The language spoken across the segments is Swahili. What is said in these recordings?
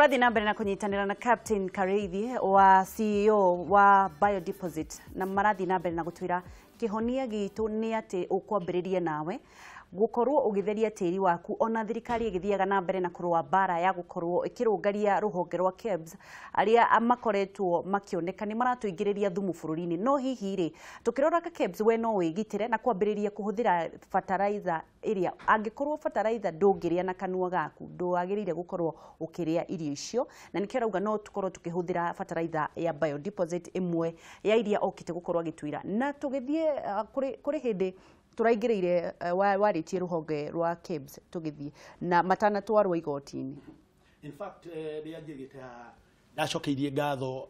Turathi na mbere na kunyitanira na Captain Kiariki wa CEO wa Biodeposit na marathi na mbere na gutwira kihonia gitu ni ati ukwambiriria nawe gukorwo ugitheria tiri waku ona thirikari igithiaga na mbere na kurwa bara ya gukorwo ikirungaria ruhonge rwa KEBS aria amakoretwo makioneka ni maratuingiriria thumu bururi-ini no hihi ri tukirora ka KEBS we no wigitire na kwambiriria kuhuthira fertilizer iria angikorwo fertilizer ndungiria na kanua gaku ndwagirire gukorwo ukiria irio icio na nikirauga no tukorwo tukihuthira fertilizer ya Biodeposit imwe ya iria okite gukorwo agitwira na tugithie kuri hindi turaingiriire waritie ruhonge rwa KEBS tugithie na matana twarwo igoti-ini. In fact ria njigite ndacokeirie ngatho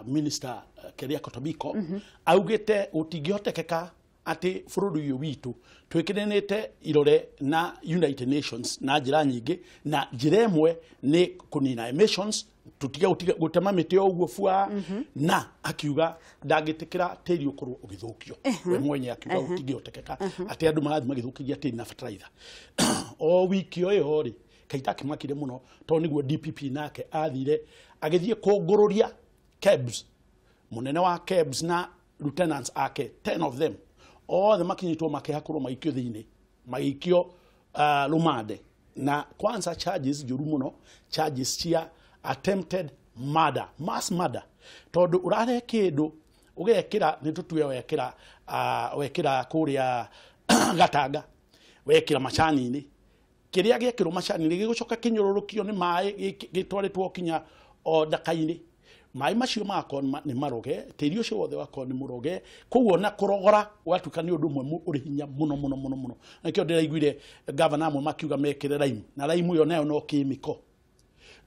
minister Kiariki Tobiko augite utingiotekeka ati bururi uyu witu twikirenete irore na United Nations na njira nyingi na njira imwe ni kunina emissions tutiga gutema miti oguo bua na akiuga ndagitikira tiri ukorwo ugithukio we mwenye akiuga utingiotekeka ati andu marathi magithukiria tiri na fertilizer o wiki oyo ri kaitaki makire muno to niguo DPP nake athire agithie kungururia KEBS munene wa KEBS na lieutenants ake 10 of them all the makinyitwo makihakurwo maikio thiini maikio lumade na kwanza charges njuru muno charges cia attempted murder mass murder tondu urare kindu ugekira ni tutue wekira kuria gatanga wekira macani-ini kiria gekirwo macani-ini gigucoka kinyururukio ni mai gitwaritwo kinya o ndaka-ini mai macio mako ni maroge tiri ucio wothe wako ni muroge koguo na kurogora watuka ni undu mwe uri hinya muno nakio ndiraiguire governor amwe makiuga mekire raimu na raimu yo nayo no kimiko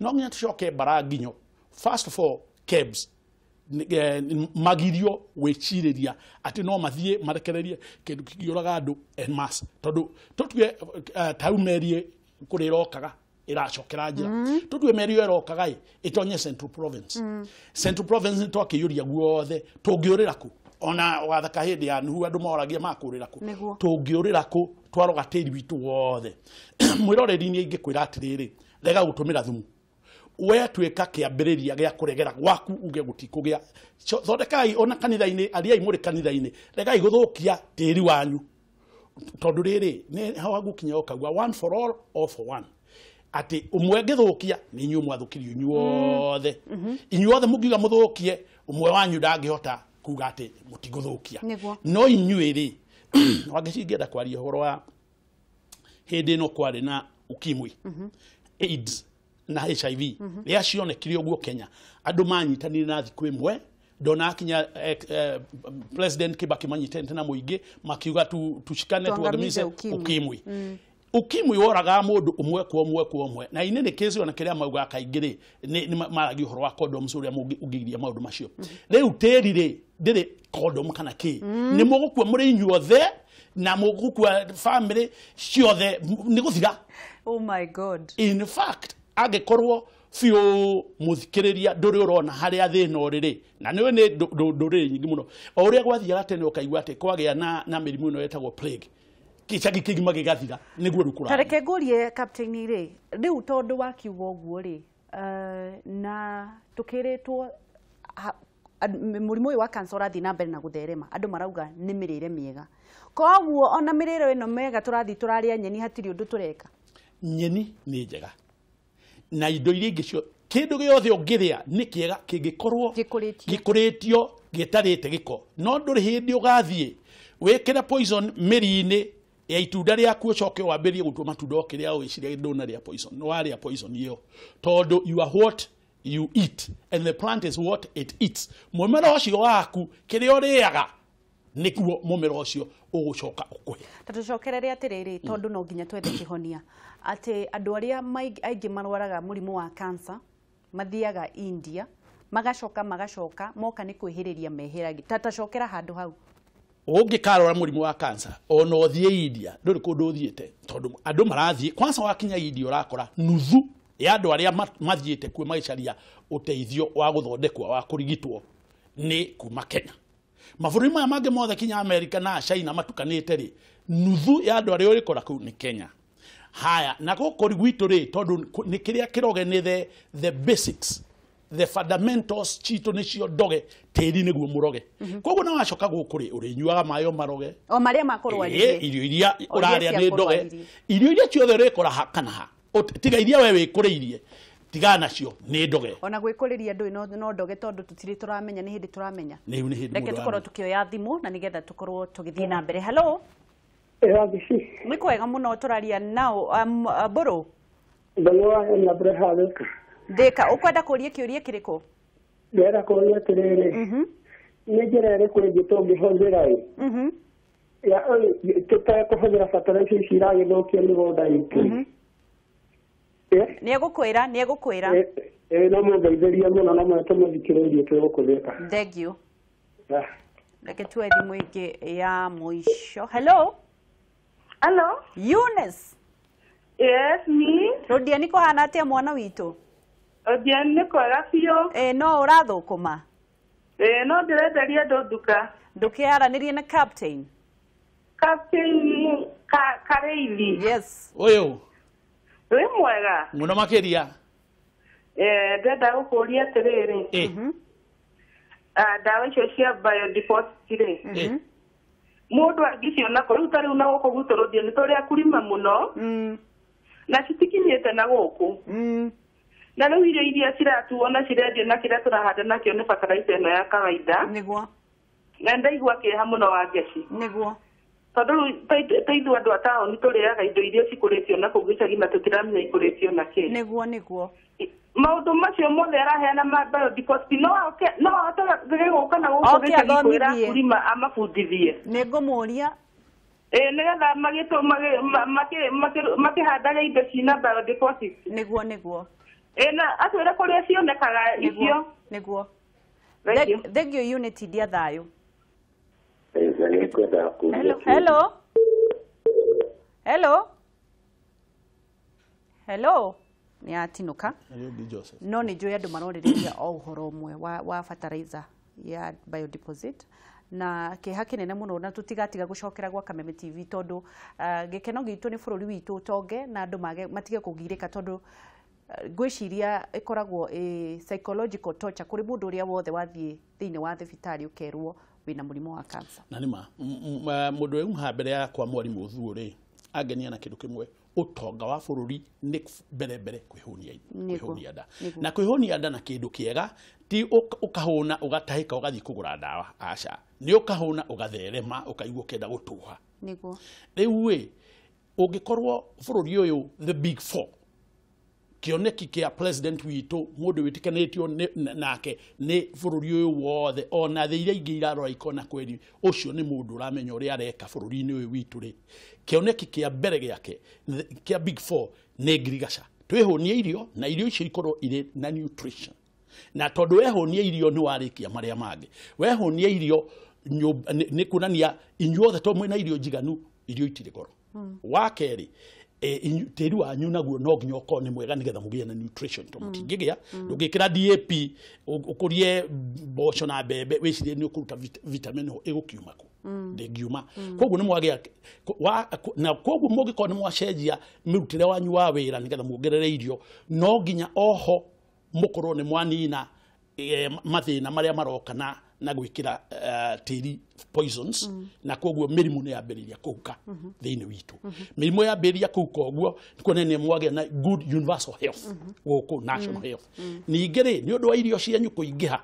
no nginya tucoke baraginyo first of all KEBS magirio wechiriria ati no mathie marekererie kindu kigiuraga andu en mass tondu tutue taumerie kurirokaga iracokera njira tutue merio erokaga itonye Central Province Central Province ni twakiyuria guothe tungiurira ku ona wathaka hindi ya nuhu andu moragia makurira ku tungiurira ku twaroga tiri witu wothe mwiroreri ni ingikwira atiriri rega gutumira thumu we tweka kiambiriria gya kuregera gwaku uge gutikugia thondekai ona kanitha-ini aria muri kanitha-ini regai guthukia tiri wanyu tondu riri ni hawagukinya okagwa one for all for one ati umwe ngithukia ni inyu mwathukirio inyuothe inyuothe mugiga muthukie umwe wanyu ndangihota kuga ati mutiguthukia no inyuiri wagicingenda kwaria horo wa hindi no kwari na ukimwi AIDS na HIV ria cionekire oguo Kenya andu manyitanire na thiku imwe ndona akinya president Kibaki manyitanire na muingi makiuga tushikane tuagamize ukimwi ukimwi woraga mundu umwe kwa umwe na ine ni kesi ona kiria mauga kaingiri ni maragi horo wa condoms uria ungigiria maundu macio riu terire ndiri condom kana ki ni mugukua muri inyuothe na mugukua family ciothe ni guthira. Oh my God. In fact agekorwo fio muthikiriria nduri urona haria thina uriri na niwe ni nduri nyingi muno uria gwathiaga tene ukaigua ati kwagia na mirimu ino yetagwo plague kichagi kigima gigathira niguo rukura tareke ngurie Captain ri riu tondu wakiuga uguo ri na tukiritwo murimu wa cancer urathi na mbere na gutherema andu marauga ni mirire miega koguo ona mirire ino mega turathi turaria nyeni hatiri undu tureka nyeni ni njega na indo iria ingi cio kindu giothe ungiria ni kiega kingikorwo gikuritio gitarite giko no nduri hindi ugathie wekira poison miri-ini ya itunda riaku ucoke wambirie gutua matunda okiria wiciria ndona ria poison no aria poison iyo tondu you are what you eat and the plant is what it eats mumera ucio waku kiria uriaga nikuo mumera ucio ugucoka ukuhe tatucokerere atiriri tondu no nginya twethe kihonia ati andu aria aingi marwaraga murimu wa cancer mathiaga India magacoka moka ni kwihiriria mehiragi tatacokera handu hau ungikarora murimu wa cancer ona uthie India nduri kundu uthiete tondu andu marathie kwanza wakinya India urakora nuthu ya andu aria mathiete kwe maicaria uteithio wa guthondekwa wa kurigitwo ni kuma Kenya mabũrũri maya mangĩ mothe kinya America na China matukanĩte ri nuthu ya andu aria urikora kuu ni Kenya haya na gukuri gwitu ri tondu ni kiria kiroge ni the basics, the fundamentals chito nicio ndoge tiri niguo muroge koguo na wacoka gukuri urinyuaga mayo maroge o maria makorwarire irio iria uraria ni ndoge irio iria ciothe rekora hakana ha tiga iria we wikuriirie tiga nacio ni ndoge ona gwikuriria ndu no ndoge tondu tutiri turamenya ni hindi turamenya ni hindi reke tukorwo tukioya thimu na nigetha tukorwo tugithii na mbere. Hello ni kwega muno turaria nao boro Ndalwa Abraham Deka ukwenda kuria kiuria kiriko ndera kuria tiriri ni njira iriku ingitungihũthĩra ya tutakuhũthĩra fertilizer ici iragithũkia mĩgũnda itũ ni egũkwĩra no mũndeithĩrie mũno na mũtũmathikĩrĩrie twĩgũkũthĩka. Thank you. Reke tuwe thimũ ingĩ ya mũico. Hello Eunice. Yes, me. Rodia niko hana atia mwana witũ? Rodia niko gafio. No ũrathũkũma? No ndirenderia andũ nduka. Ndũkĩaranĩrie na captain? Captain Kareithi. Yes. Uyu. Wĩ mwega? Mũno makĩria. Ndenda gũkũria atĩrĩrĩ. Ndawa icio cia biodeposit-rĩ. Mũndũ angĩciona kũ rĩu tarĩu na gũkũ gwitũ Rodia nĩ tũrĩ akurima mũno. Na citikinyĩte na gũkũ. Na rĩu irio iria ciratuo na cirendio na kĩrĩa tũrahanda nakĩo nĩ bataraitha ĩno ya kawaida. Nĩguo. Na ndaigua kĩeha mũno wa ngeci. Nĩguo. Tondũ ithuĩ andũ a taũni tũrĩaga indo iria cikũrĩtio na kũu gĩcagi na tũtiramenya ikũrĩtio na kĩ. Nĩguo. Maũndũ macio mothe araheana ma biodeposit no ahote gũka na gũkũ gĩcagi kwĩra kurima amabundithie. Nĩngũmũria. Nĩgetha makĩhandaga indo cina biodeposit. Nĩguo. Na atwĩre kũrĩa cionekaga icio. Nĩguo. Thegio unity dia thayo. Hello. Ni atinuka. No ni njũĩ andũ marorĩrĩria o ũhoro ũmwe wa fertilizer ya biodeposit na kĩeha kĩnene mũno na tutigatiga gũcokera gwa Kameme TV tondu gĩkeno gitũ nĩ bũrũri witũ tonge na andũ matige kũgirĩka tondu gwĩciria ĩkoragwo psychological torture kũrĩ mũndũ ũrĩa wothe wathiĩ thĩinĩ wa thibitarĩ ũkerwo wĩna mũrimũ wa cancer. Na nĩma mũndũ ũyũ mbere ya kwa mwarimũ ũthuo rĩ angenia na kĩndũ kĩmwe utonga wa bũrũri nĩ mbere kwĩhũnia nda na kwĩhũnia nda na kĩndũ kĩega ti ũkahũna ũgatahĩka ũgathiĩ kũgũra ndawa aca nĩ ũkahũna ũgatherema ũkaigua kenda gũtũha. Nĩguo rĩu ũngĩkorwo bũrũri ũyũ the big four kioneki kia president witũ mũndũ wĩtĩkanĩtio nake nĩ bũrũri ũyũ wothe ona thĩ iria ingĩ irarora ikona kweri ũcio nĩ mũndũ ũramenya ũrĩa areka bũrũri-inĩ ũyũ witũ rĩ kioneki kia mbere gĩake kia big four nĩ ngirigaca twĩhũnie irio na irio icio ikorwo irĩ na nutrition na tondũ wehũnie irio nĩ warĩkia marĩa mangĩ wehũnie irio nĩ kuonania inyuothe to mwĩna irio njiganu irio itirĩ goro. Wa kerĩ tĩri wanyu naguo no nginya ũkorwo nĩ mwega nĩgetha mũgĩe na nutrition to mũtingĩgĩa ndũngĩkĩra DAP ũkũrie mboco na mbembe wĩcirie nĩ ũkũruta vitamin ĩgũkiuma kũ ndĩngiuma koguo nĩ mwagĩa na koguo mũngĩkorwo nĩ mwacenjia mĩrutĩre wanyu wa wĩra nĩgetha muongerere irio no nginya oho mũkorwo nĩ mwanina mathĩna marĩa maroka na gwĩkĩra tĩri poisons na koguo mĩrimũ nĩ yambĩrĩria kũhuka thĩinĩ witũ. Mĩrimũ yambĩrĩria kũhuka ũguo nĩ kuonania mwagĩa na good universal health gũkũ national health. Ningĩ rĩ nĩ ũndũ wa irio cianyu kũingĩha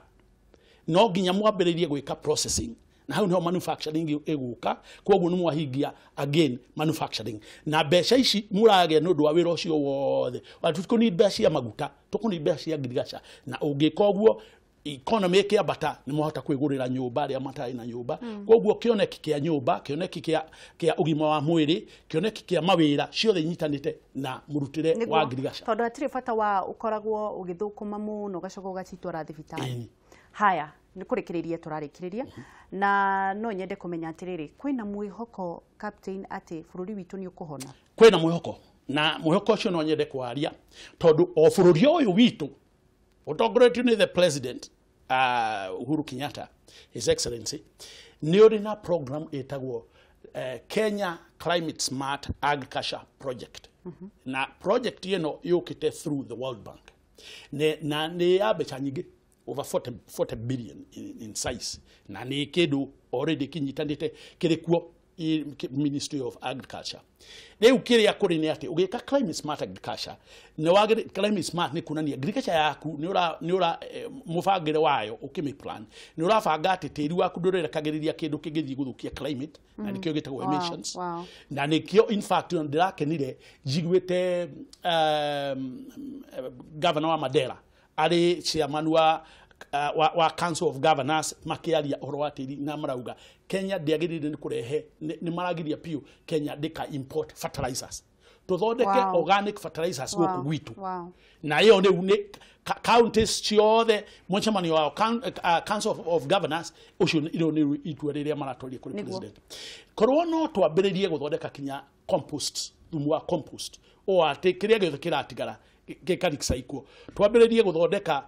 no nginya mwambĩrĩrie gwĩka processing na hau nĩho manufacturing ĩgũka koguo nĩ mwahingia again manufacturing na mbeca ici mũragĩa nĩ ũndũ wa wĩra ũcio wothe tũkũni mbeca cia maguta tũkũni mbeca cia ngirigaca na ũngĩka ũguo economy kĩambata nĩ mwahota kwĩgũrĩra nyũmba arĩa matarĩ na nyũmba koguo kĩoneki kĩa nyũmba kĩoneki kĩa ũgima wa mwĩrĩ kĩoneki kĩa mawĩra ciothe inyitanĩte na mũrutĩre wa ngirigaca tondũ hatirĩ bata wa ũkoragwo ũgĩthũkũma mũno ũgacoka ũgacitwara thibitarĩ. Haya nĩ kũrĩkĩrĩria tũrarĩkĩrĩria na no nyende kũmenya atĩrĩrĩ kwĩna mwĩhoko captain atĩ bũrũri witũ nĩ ũkũhona? Kwĩna mwĩhoko na mwĩhoko ũcio no nyende kwaria tondũ o bũrũri ũyũ witũ ũtongoretio nĩ the president Uhuru Kenyatta his excellency nĩ ũrĩ na program ĩtagwo Kenya Climate Smart Agriculture Project na project ino yokite through the World Bank na ne abecha nyingi over 40 billion in size na ni kedo already kinyitanite kirikuo Ministry of Agriculture. Leo kile yakuri ni ati ugeka climate smart agriculture. Ne wagire climate smart ni kunani agriculture yaku ni ura mufagire wayo ukimi plan. Ni ura fagate tiri waku dorera kagiriria kindu kigithi guthukia climate na nikyo gitagwo emissions. Na nikyo in fact ndirake nire jigwete governor wa Madera ari chairman wa Council of Governors makiaria orowatiri na marauga Kenya ndiagirire ni kurehe ni maragiria pio Kenya dika import fertilizers tuthondeke organic fertilizers goku gwitu na iyo ni counties ciothe muchamani wa Council of Governors ucio iro ni itwereria maratoria kuri president korwo no twambiririe guthondeka kinya compost thumu wa compost o ati kiria githe kiratigara gikarikisa ikuo twambiririe guthondeka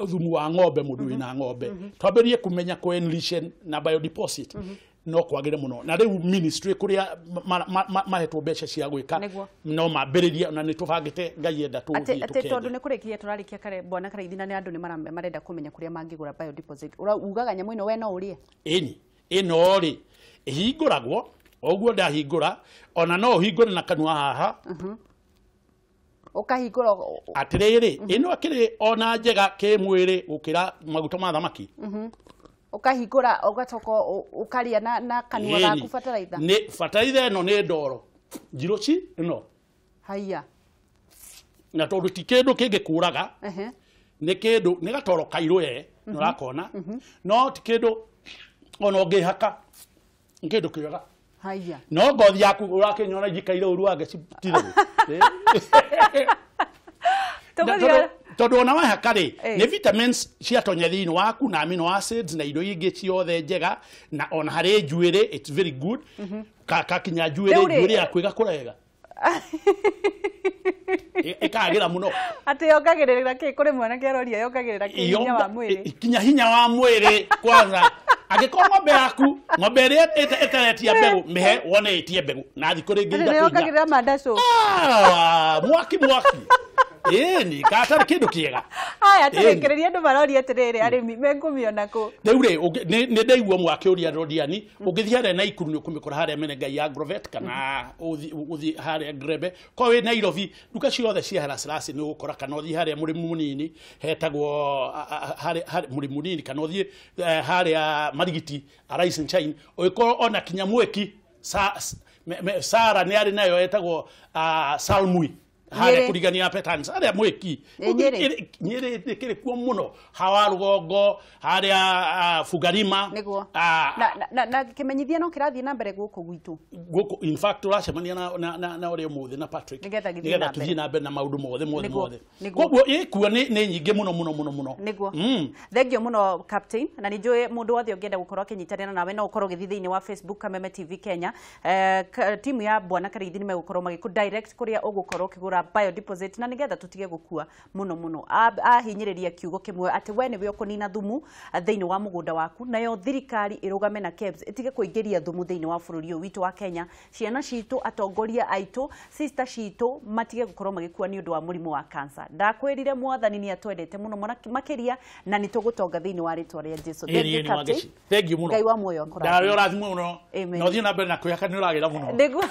thumu wa ng'ombe mundu wina ng'ombe twambirie kumenya ko enrichen na biodeposit no kwagire muno na riu ministry kuria mahetwo mbeca cia gwika no mambiririe na nitubangite ngai enda tu ate tondu ni kurikia turarikia kare bwana Karaithina ni andu ni marenda kumenya kuria mangigura biodeposit ugaga nyamu ino we no urie ino ri ihinguragwo oguo ndahingura ona no hingure na kanua haha ukahingura atiriri ino akiri ona njega ke mwiri ukira maguta ma thamaki ukahingura ugatoko ukaria na kanua gaku fertilizer ni fertilizer no ni ndoro jirochi no haya na tondu ti kindu kingikuraga ni kindu ni gatoro kairwe no rakona no ti kindu ona ngihaka kindu kiega haya no ngothi yaku urakinyona jikaire uruage citire tondu ona wahakari ni vitamins cia tonya thini waku na amino acids na indo ingi ciothe njega na ona hari njuire it's very good kakinya njuire yaku igakura ikagira muno ati yongagirira ki kuri mwana kiaroria yongagirira hinya wa mwiri kinya hinya wa mwiri kwanza agikorwo ng'ombe yaku ng'ombe ria eteretia mbegu mihe wone itie mbegu na thikuri ngi ida yongagirira mandaco mwaki ni katari kindu kiega haya turekereria andu maroria atiriri arimi mengumiona ku riu ni ndaigua mwakiuria rodiani ugithi hare na ikuru ni ukumikora hare menengai ya agrovet kana uthi hare grebe ko we Nairobi duka ciothe cia harasirasi ni ugukora kana uthi hare murimu munini hetagwo hare murimu munini kana uthi hare marigiti rice and chain uko ona kinya mweki Sara ni ari nayo hetagwo salmui hare kurigania petans hare mweki nyere kire kuo muno hawa rugongo hare fugarima na kimenyithia no kirathie na mbere guku gwitu guku in fact uracemania na ore muthi na Patrick nigetha kithie na mbere na maundu mothe koguo ikuo ni nyingi muno niguo thengio muno captain na ninjue mundu wothe ungienda gukorwo kinyitanira nawe no ukorwo githi thiini wa Facebook Kameme TV Kenya timu ya bwana Karaithina megukorwo magiku direct kuria ugukorwo kigura biodeposit na nigetha tutige gukua muno ahinyiriria kiugo kimwe ati we niwe ukunina thumu thiini wa mugunda waku nayo thirikari irugame na KEBS itige kuingiria thumu thiini wa bururi witu wa Kenya ciana citu atongoria aitu sister citu matige gukorwo magikua ni undu wa murimu wa cancer ndakwirire mwathani ni atwendete muno makiria na nitugutonga thiini wa ritwa ria Jesu thank you muno ngai wa moyo akora ndawe urathimo muno no thina mbere na kwihaka ni uragira muno niguo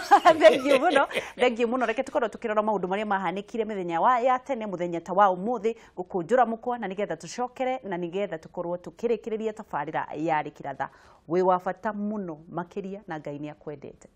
thank you muno reke tukorwo tukirora maundu maria mahanikire mithenya wa ya tene muthenya ta wa umuthi gukunjura mukwa na nigetha tucokere na nigetha tukorwo tukirikiriria tafarira ya rikiratha wi wa bata muno makiria na ngai ni akwendete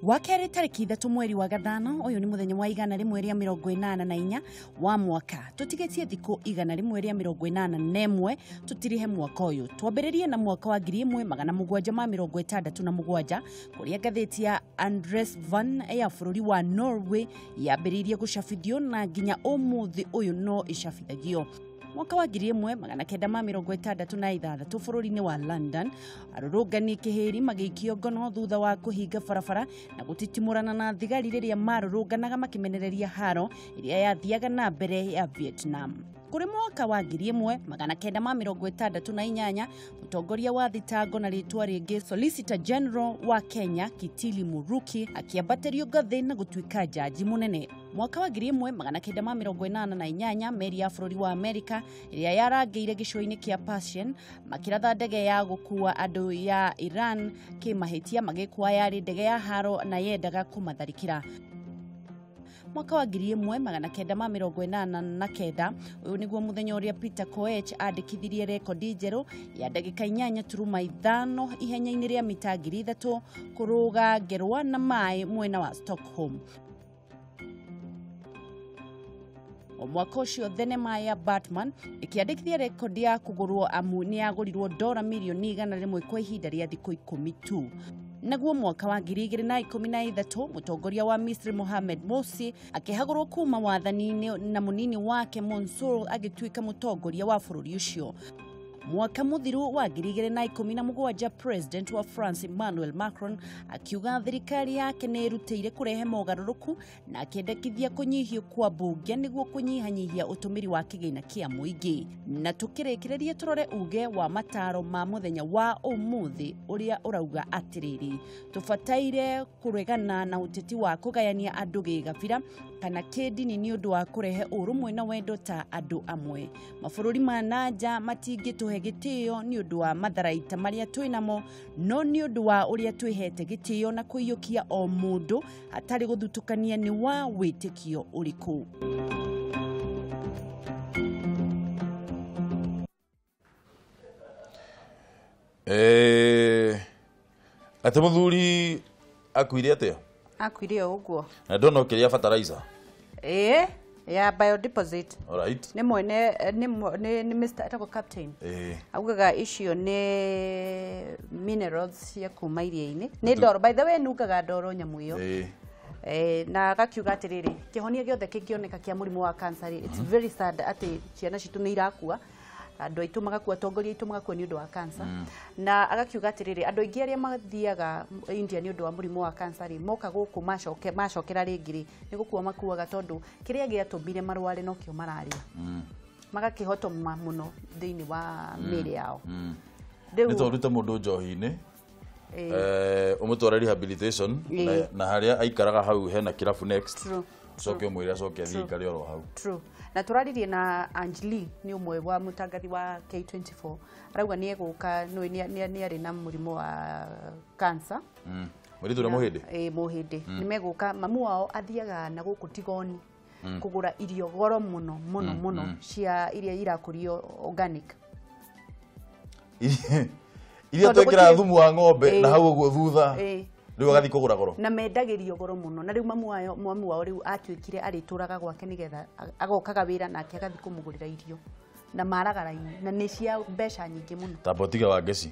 Wakere tariki 3 mweri wa Gathano uyu ni muthenya wa 184 wa mwaka tutigetie thiku 181 tutirihe mwaka uyu twambiririe na mwaka wa 1767 kuria gatheti ya Andres Van ya bururi wa Norway yambiririe gucabithio na nginya umuthi uyu no icabithagio mwaka wa 1966 bururi-ini wa London arurungani kihiri magikio ngono thutha wa kuhinga barabara na gutitimurana na thigari riria marurunganaga makimenereria haro iria yathiaga na mbere ya Vietnam kuri mwaka wa 1968 mutongoria wa thitango na ritwa ringi Solicitor General wa Kenya Kitili Muruki akiambaterio ngathi na gutuika jaji munene. Mwaka wa 1988 meri ya bũrũri wa Amerika iria yarangeire gĩcũa-inĩ kia Persian makiratha ndege ya gũkua andũ ya Iran kimahitia magĩkua yarĩ ndege ya haro na yendaga kumatharikira. Mwaka wa 1989 uyu niguo muthenya uria Pt2 andikithirie rekodi njeru ya ndagika 8.5 ihenya-inĩ rĩa mita 3,000 kuruga ngerwa na mai mwena wa Stockholm. Mwaka ucio thenema ya Batman ikiandikithia rekodi ya kugurwo amu ni yagurirwo $1 milioni 100 kwa ihinda rĩa thikũ 12. Naguo mwaka wa 2013 mutongoria wa Misri Mohamed Morsi akihagurwo kuma wathani-inĩ na munini wake Mansour agituika mutongoria wa bũrũri ucio. Mwaka muthiru wa 2017 President wa France Emmanuel Macron akiuga thirikari yake nĩ ĩrutĩire kurehe mogarũrũku na akĩendekithia kunyihio kwa bunge nĩguo kunyihanyihia utumiri wa kĩgĩna kĩa mũingĩ. Na tukĩrĩkĩrĩria turore uge wa mataro ma muthenya wa ũmũthĩ ũrĩa ũrauga atĩrĩrĩ, tũbataire kũregana na ũteti wa kũgayania andũ gĩgabira kana kĩndini nĩ ũndũ wa kurehe ũrũmwe na wendo ta andũ amwe. Mabũrũri ma nanja matingĩtũhe gĩtĩo nĩ ũndũ wa matharaita marĩa twĩnamo, no nĩ ũndũ wa ũrĩa twĩhete gĩtĩo na kũiyũkia o mũndũ hatarĩ gũthutũkania nĩ wa wĩtĩkio ũrĩkũ. Ate muthuri akuire atia? Akuire ũguo. Na ndona ũkĩria fertilizer. Ya biodeposit. Alright. Ni mwene ni Mr. Atako Captain. Augaga icio ni minerals ya kuma iria-inĩ. Ni ndoro, by the way nugaga ndoro nyamu iyo. Na agakiuga atiriri kihonia giothe kingioneka kia murimu wa cancer, it's very sad ati ciana citu ni irakua. Andũ aitũ magakua, atongoria aitũ magakua nĩ ũndũ wa cancer. Na agakiuga atiriri andũ aingĩ arĩa mathiaga India nĩ ũndũ wa mũrimũ wa cancer moka gũkũ macokera rĩngĩ nĩ gũkua makuaga tondũ kĩrĩa gĩatũmbire marware no kĩo mararia. Magakĩhotoma mũno thĩinĩ wa mĩĩrĩ yao. Nĩ tondũ ta mũndũ njohi-inĩ ũmũtwara rehabilitation na harĩa aikaraga hau hena kirabu next. Coke mwĩrĩ acoke athiĩ ikare oro hau. True. Na turaririe na Angeli ni umwe wa mutangathi wa K24 arauga ni eguka ni ari na murimo wa cancer muri tura muhindi muhindi ni meguka mamu wao athiaga na guku Tigoni kugura irio goro muno cia iria irakurio organic iria twekira thumu wa ng'ombe na hau uguo thutha riu agathi kugura goro na mendagirio goro muno na riu mamu wao riu atwikire arituraga gwake nigetha agokaga wira nake agathi kumugurira irio na maragaraini na ni cia mbeca nyingi muno tabotiga wa ngeci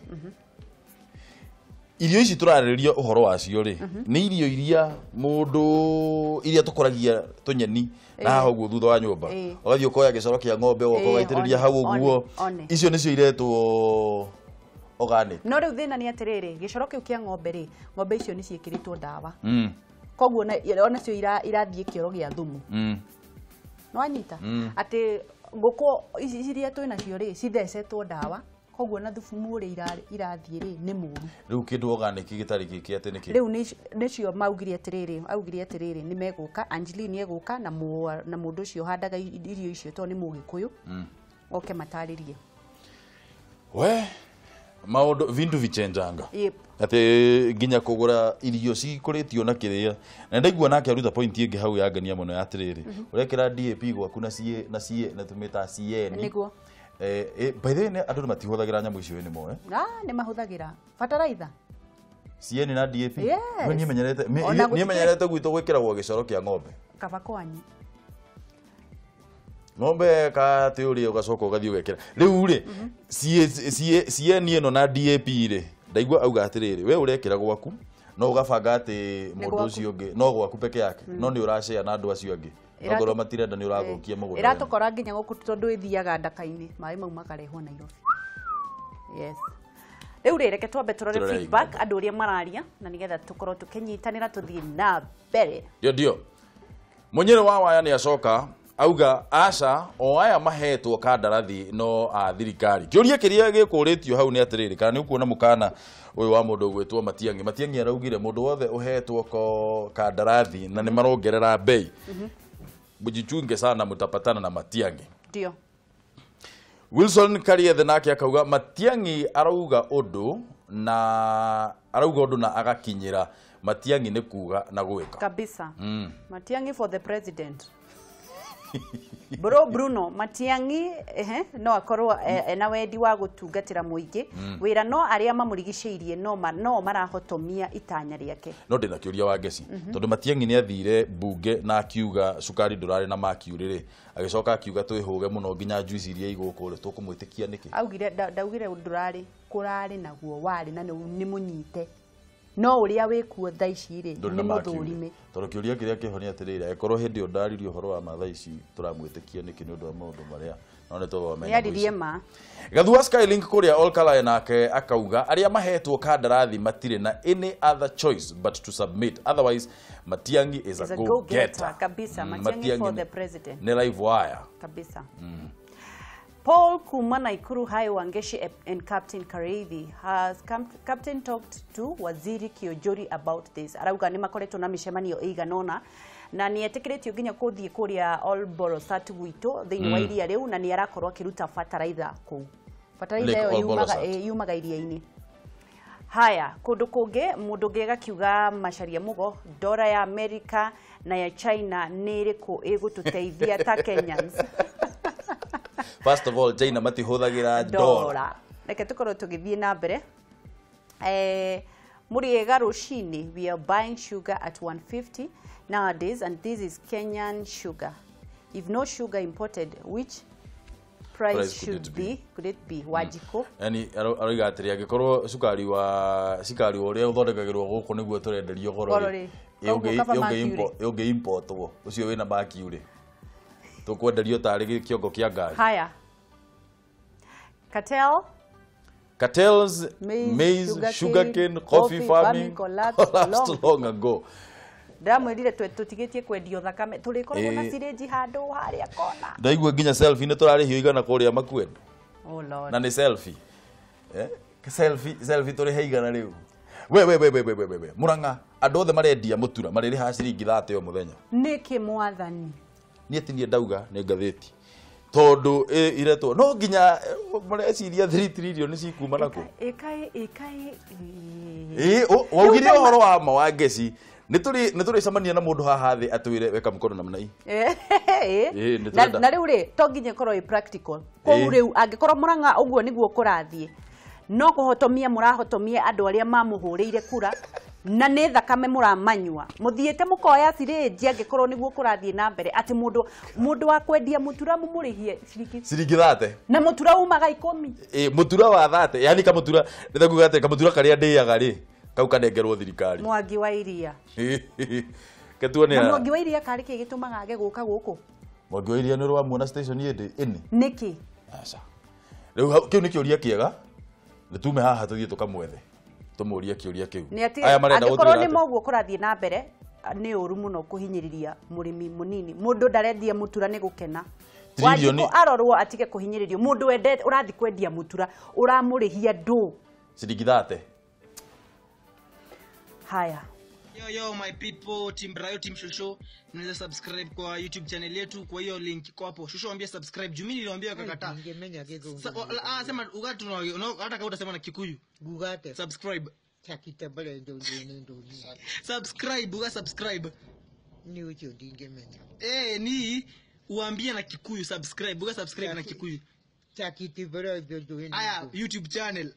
irio ici turarĩrĩria ũhoro wacio rĩ nĩ irio iria mũndũ iria tũkũragia tũnyeni na haha ũguo thutha wa nyũmba ũgathiĩ ũkoya gĩcoro kĩa ng'ombe ũgaitĩrĩria hau ũguo icio nĩcio iretwo organic. No riu thina ni atiriri gicoro kiu kia ng'ombe ri ng'ombe icio ni ciikiritwo ndawa. Koguo ona cio irathie kioro gia thumu. No anyita ati nguko iria twina cio ri cithecetwo ndawa. Koguo na thumu ri irathie ri ni muru. Riu kindu organic gitari giki ati niki. Riu nicio maugire atiriri ni meguka Angeli ni eguka na mundu ucio handaga irio icio to ni mugikuyu. Oke mataririe. We maundu vindu vichenjanga ati nginya kugura irio cikuritio na kiria na ndaigua nake aruta point ingi hau ya ngania muno ya atiriri urekira DAP gwaku na tumita CN niguo by the way andu matihuthagira nyamu icio ni moe ni mahuthagira fertilizer CN na DAP ni menyerete gwito gwikiragwo gicoro kia ng'ombe kaba kwanyu ng'ombe ka teoria ugacoka ugathii ugekira riu ri CN ino na DAP ri ndaigua auga atiriri we urekira gwaku no ugabanga ati mundu ucio ungi no gwaku peke yake no ni urashare na andu acio angi ngoro matirenda ni uragokia mugura iratokora nginya guku tondu ithiaga ndaka-ini mai mau makarehwo Nairobi. Yes. Riu reke twambe turore feedback andu uria mararia na nigetha tukorwo tukinyitanira tuthii na mbere. Ndio munyere wa waya ni acoka auga aca o aya mahetwo kandarathi no a thirikari kiuria kiria gikuritio hau ni atiriri kana ni ukuona mukana uyu wa mundu gwitwo Matiang'i araugire mundu wothe uhetwo ko kandarathi na ni marongerera bei bujichunge sana mutapatana na Matiang'i ndio Wilson Kariethe nake akauga Matiang'i arauga undu na agakinyira Matiang'i ni kuga na gwika kabisa Matiang'i for the president Bro Bruno Matiang'i no akorwo na wendi wa gutungatira muingi wira no aria mamurigiceirie no marahotomia itanya riake no ndina kiuria wa ngeci tondu Matiang'i ni athire bunge na akiuga cukari ndurari na makiurire agicoka akiuga twihuge muno nginya juice iria igukure tukumwitikia niki augire ndaugire ndurari kurari naguo wari na ni munyite no uria wikuo thaa ici ri ni muthurime tondu kiuria kiria kihonia atiriri akorwo hindi ondaririo uhoro wa mathaa ici turamwitikia niki ni undu wa maundu maria none to wamenya yadirie ma Gathua Skylink kuria Olkalae nake akauga aria mahetwo kandarathi matire na any other choice but to submit otherwise Matiang'i is a go getter kabisa Matiang'i for the president ne live wire kabisa Paul kuma Naikuru High Wangeshi and Captain Kareithi has Captain talked to Waziri Kiojori about this. Arauga ni makoretwo na micemanio iganona na ni etekiretio nginya kuthie kuria All Borosat gwito thiini wa iria riu na ni arakorwo akiruta fertilizer kuu. Fertilizer yumaga iria-ini. Haya, kundu kungi mundu ngega kiuga Macharia Mugo dola ya America na ya China ni iriku igututeithia ta Kenyans. First of all, China matihuthagira dola. Reke tukorwo tugithie na mbere. Muriega rushini, we are buying sugar at 150 nowadays and this is Kenyan sugar. If no sugar imported, which price should it be? Wajiko. Yani aroiga atiri agikorwo sukari uria uthondekagirwo guku niguo turenderio goro ri. Yoge import wo. Ucio wina baki uri. Tukwenderio tari kiongo kia ngari. Haya. Cartels, maize, sugarcane, coffee farming collapsed long ago. Ndamwirire tutigitie kwendio thakame turikorwo na sirenji handu haria kona. Ndaigua nginya selfie ni turarihio igana kuria makwenda. Oh lord. Na ni selfie. Selfie turi heigana riu. We Muranga andu othe marendia mutura mariri ha ciringi 30 o muthenya. Niki mwathani. Ni atinie ndauga ni ngatheti. Tondu iretwo no nginya mareciria 3 trillion cikuma nako. Ekai. Waugire uhoro wa ma wa ngeci. Nituri camania na mundu haha thi atwire weka mkono namna hii. Na riu ri to nginya korwo i practical. Ko riu angikorwo Muranga uguo niguo kurathie. No kuhotomia murahotomia andu aria mamuhuriire kura na ne thakame muramanywa muthiete mukoya sirenji angikorwo niguo kurathie na mbere ati mundu wa kwendia mutura mumurihie ciringi 30 na mutura umaga 10 mutura wa 30 yani kamutura ndethaguga ati kamutura karia ndiaga ri kau kanengerwo thirikari Mwangi wa iria ketuone na Mwangi wa iria kari ki gitumaga age guka guku Mwangi wa iria ni rwa muona station ini niki aca riu kiu ni kiuria kiega nitume haha tuthie tukamwethe tumuria kiuria kiu aya marenda gukorwo ni moguo kurathie na mbere ni uru muno kuhinyiriria murimi munini mundu ndarendia mutura ni gukena Wajiko arorwo atige kuhinyiririo mundu wende urathi kwendia mutura uramurihia ndu ciringi 30 haya yo my people team Brayo team Shosho mnaweza subscribe kwa YouTube channel yetu kwa hiyo link iko hapo Shosho ambia subscribe juu mimi niliwaambia kakata sema ugatu hata kama utasema na Kikuyu gugate subscribe chakita bale ndo subscribe ni ucho ndingemenya ni uambie na Kikuyu subscribe na Kikuyu chakiti bale ndo aya YouTube channel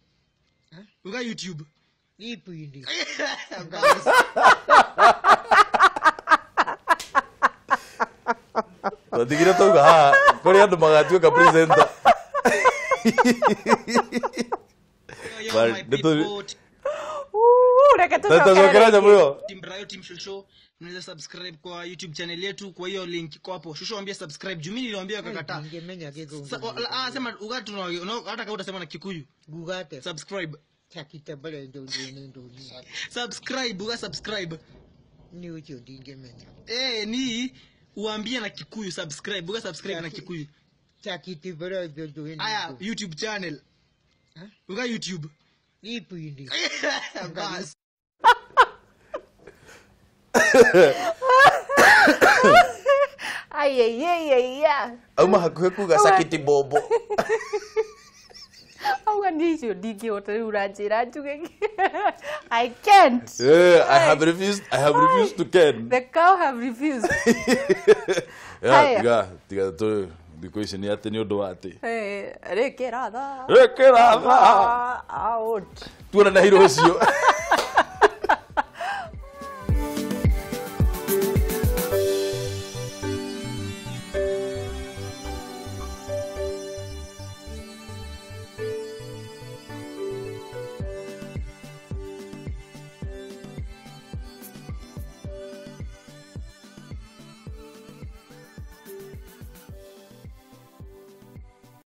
uga YouTube ipo hindi Ndigira tuga ha kuri andu magatuika presenter reke team Brayo team Shosho mnaweza subscribe kwa YouTube channel yetu kwa hiyo link iko hapo Shosho ambia subscribe juu mimi niliwaambia kakata sema ugatu hata kama utasema na Kikuyu gugate subscribe chakita bale ndo subscribe ni ucho ndingemenya ni uambie na Kikuyu subscribe, uga subscribe na Kikuyu. Chakiti bora dodo hini. Aya, YouTube channel. Uga YouTube. Ipo hindi. Bas. Ay. Auma hakuhe kuga sakiti bobo. Auga nicio ndingĩhota rĩu ũranjĩra njuge. I can't. Yeah, I have refused to can. The cow have refused. Yeah, tiga tu diko ici ni ati ni undu wa ati. Rekera tha. Rekera tha. Out. Tuona na hiro ucio.